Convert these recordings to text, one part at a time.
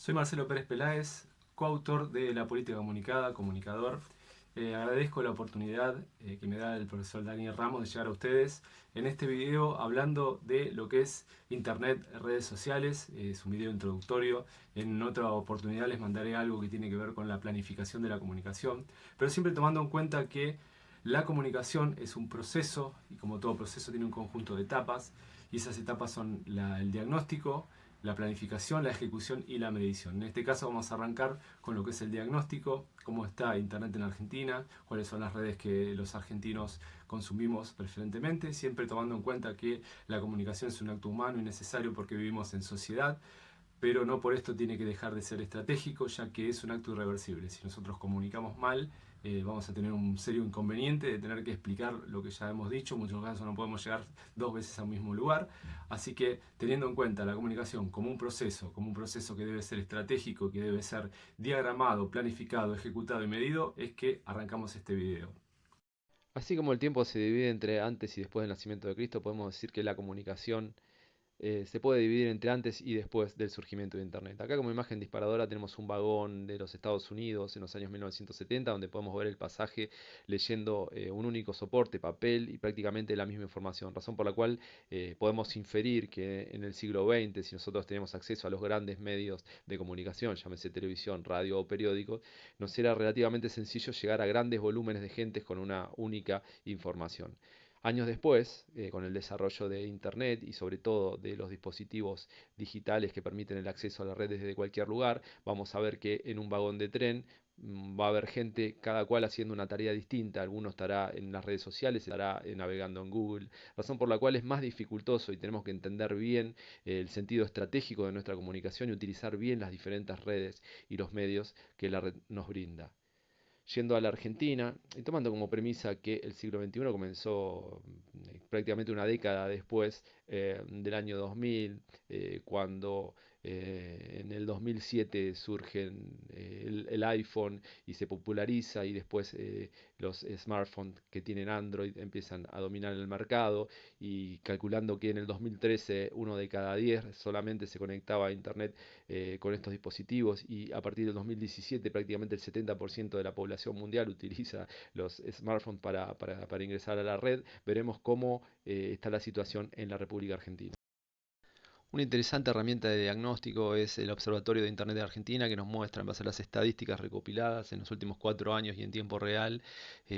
Soy Marcelo Pérez Peláez, coautor de La Política Comunicada, comunicador. Agradezco la oportunidad que me da el profesor Daniel Ramos de llegar a ustedes en este video hablando de lo que es Internet, redes sociales. Es un video introductorio. En otra oportunidad les mandaré algo que tiene que ver con la planificación de la comunicación, pero siempre tomando en cuenta que la comunicación es un proceso y como todo proceso tiene un conjunto de etapas, y esas etapas son el diagnóstico, la planificación, la ejecución y la medición. En este caso vamos a arrancar con lo que es el diagnóstico, cómo está Internet en Argentina, cuáles son las redes que los argentinos consumimos preferentemente, siempre tomando en cuenta que la comunicación es un acto humano y necesario porque vivimos en sociedad, pero no por esto tiene que dejar de ser estratégico, ya que es un acto irreversible. Si nosotros comunicamos mal, vamos a tener un serio inconveniente de tener que explicar lo que ya hemos dicho. En muchos casos no podemos llegar dos veces al mismo lugar. Así que, teniendo en cuenta la comunicación como un proceso que debe ser estratégico, que debe ser diagramado, planificado, ejecutado y medido, es que arrancamos este video. Así como el tiempo se divide entre antes y después del nacimiento de Cristo, podemos decir que la comunicación se puede dividir entre antes y después del surgimiento de Internet. Acá como imagen disparadora tenemos un vagón de los Estados Unidos en los años 1970, donde podemos ver el pasaje leyendo un único soporte, papel y prácticamente la misma información, razón por la cual podemos inferir que en el siglo XX, si nosotros tenemos acceso a los grandes medios de comunicación, llámese televisión, radio o periódico, nos era relativamente sencillo llegar a grandes volúmenes de gente con una única información. Años después, con el desarrollo de Internet y sobre todo de los dispositivos digitales que permiten el acceso a la red desde cualquier lugar, vamos a ver que en un vagón de tren va a haber gente cada cual haciendo una tarea distinta. Alguno estará en las redes sociales, estará navegando en Google, razón por la cual es más dificultoso y tenemos que entender bien el sentido estratégico de nuestra comunicación y utilizar bien las diferentes redes y los medios que la red nos brinda. Yendo a la Argentina y tomando como premisa que el siglo XXI comenzó prácticamente una década después del año 2000, cuando en el 2007 surge el iPhone y se populariza y después los smartphones que tienen Android empiezan a dominar el mercado y calculando que en el 2013 uno de cada 10 solamente se conectaba a Internet con estos dispositivos y a partir del 2017 prácticamente el 70% de la población mundial utiliza los smartphones para ingresar a la red, veremos cómo está la situación en la República Argentina. Una interesante herramienta de diagnóstico es el Observatorio de Internet de Argentina, que nos muestra en base a las estadísticas recopiladas en los últimos 4 años y en tiempo real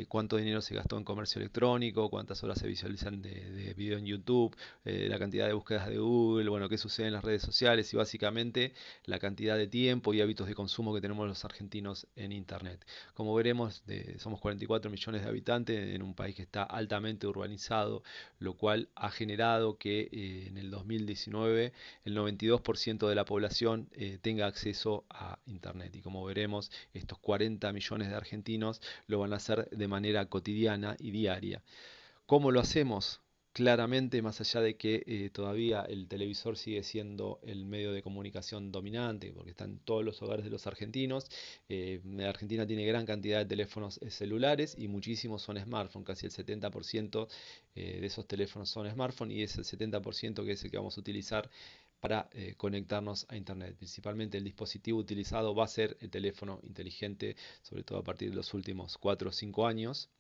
cuánto dinero se gastó en comercio electrónico, cuántas horas se visualizan de video en YouTube, la cantidad de búsquedas de Google, bueno, qué sucede en las redes sociales y básicamente la cantidad de tiempo y hábitos de consumo que tenemos los argentinos en Internet. Como veremos, somos 44 millones de habitantes en un país que está altamente urbanizado, lo cual ha generado que en el 2019 el 92% de la población tenga acceso a Internet. Y como veremos, estos 40 millones de argentinos lo van a hacer de manera cotidiana y diaria. ¿Cómo lo hacemos? Claramente, más allá de que todavía el televisor sigue siendo el medio de comunicación dominante, porque está en todos los hogares de los argentinos, Argentina tiene gran cantidad de teléfonos celulares y muchísimos son smartphones, casi el 70% de esos teléfonos son smartphones y es el 70% que es el que vamos a utilizar para conectarnos a Internet. Principalmente el dispositivo utilizado va a ser el teléfono inteligente, sobre todo a partir de los últimos 4 o 5 años.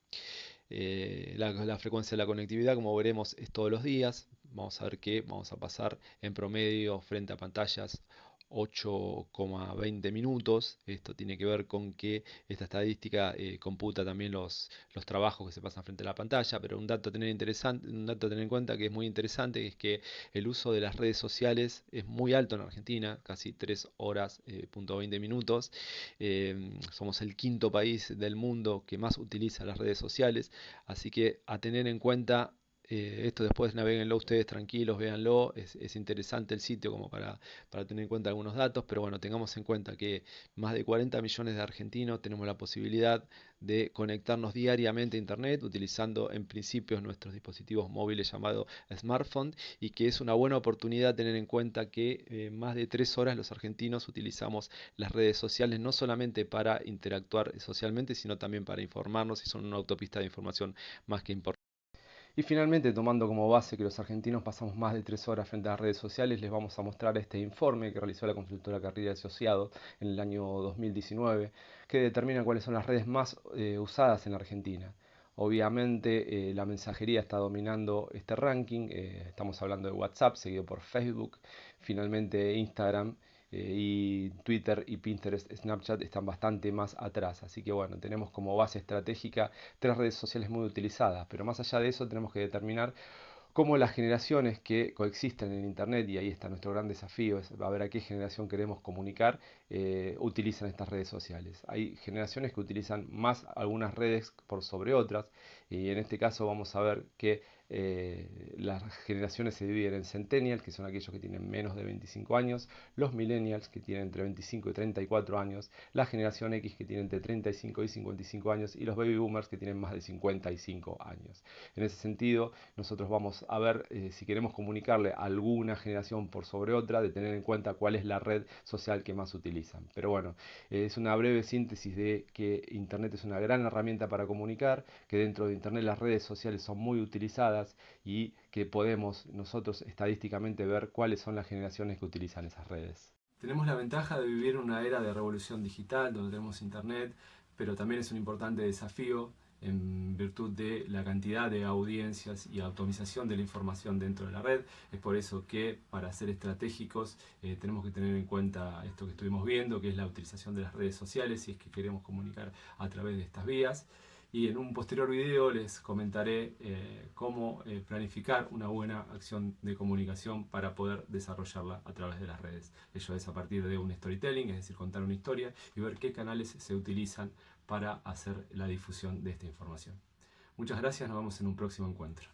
La frecuencia de la conectividad, como veremos, es todos los días. Vamos a ver que vamos a pasar en promedio frente a pantallas 8,20 minutos. Esto tiene que ver con que esta estadística computa también los trabajos que se pasan frente a la pantalla, pero un dato a tener en cuenta que es muy interesante es que el uso de las redes sociales es muy alto en Argentina, casi 3 horas, punto 20 minutos. Somos el quinto país del mundo que más utiliza las redes sociales, así que a tener en cuenta esto después naveguenlo ustedes tranquilos, véanlo, es interesante el sitio como para tener en cuenta algunos datos, pero bueno, tengamos en cuenta que más de 40 millones de argentinos tenemos la posibilidad de conectarnos diariamente a Internet utilizando en principio nuestros dispositivos móviles llamados smartphone y que es una buena oportunidad tener en cuenta que más de 3 horas los argentinos utilizamos las redes sociales no solamente para interactuar socialmente, sino también para informarnos y son una autopista de información más que importante. Y finalmente, tomando como base que los argentinos pasamos más de 3 horas frente a las redes sociales, les vamos a mostrar este informe que realizó la consultora Carriera y Asociados en el año 2019, que determina cuáles son las redes más usadas en la Argentina. Obviamente la mensajería está dominando este ranking, estamos hablando de WhatsApp, seguido por Facebook, finalmente Instagram y Twitter y Pinterest, Snapchat están bastante más atrás. Así que bueno, tenemos como base estratégica 3 redes sociales muy utilizadas, pero más allá de eso tenemos que determinar cómo las generaciones que coexisten en Internet, y ahí está nuestro gran desafío, es a ver a qué generación queremos comunicar, utilizan estas redes sociales. Hay generaciones que utilizan más algunas redes por sobre otras, y en este caso vamos a ver que las generaciones se dividen en Centennials, que son aquellos que tienen menos de 25 años, los Millennials, que tienen entre 25 y 34 años, la generación X, que tiene entre 35 y 55 años, y los Baby Boomers, que tienen más de 55 años. En ese sentido, nosotros vamos a ver si queremos comunicarle a alguna generación por sobre otra, de tener en cuenta cuál es la red social que más utilizan. Pero bueno, es una breve síntesis de que Internet es una gran herramienta para comunicar, que dentro de Internet las redes sociales son muy utilizadas y que podemos nosotros estadísticamente ver cuáles son las generaciones que utilizan esas redes. Tenemos la ventaja de vivir en una era de revolución digital, donde tenemos internet, pero también es un importante desafío en virtud de la cantidad de audiencias y atomización de la información dentro de la red. Es por eso que para ser estratégicos tenemos que tener en cuenta esto que estuvimos viendo, que es la utilización de las redes sociales, si es que queremos comunicar a través de estas vías. Y en un posterior video les comentaré cómo planificar una buena acción de comunicación para poder desarrollarla a través de las redes. Ello es a partir de un storytelling, es decir, contar una historia y ver qué canales se utilizan para hacer la difusión de esta información. Muchas gracias, nos vemos en un próximo encuentro.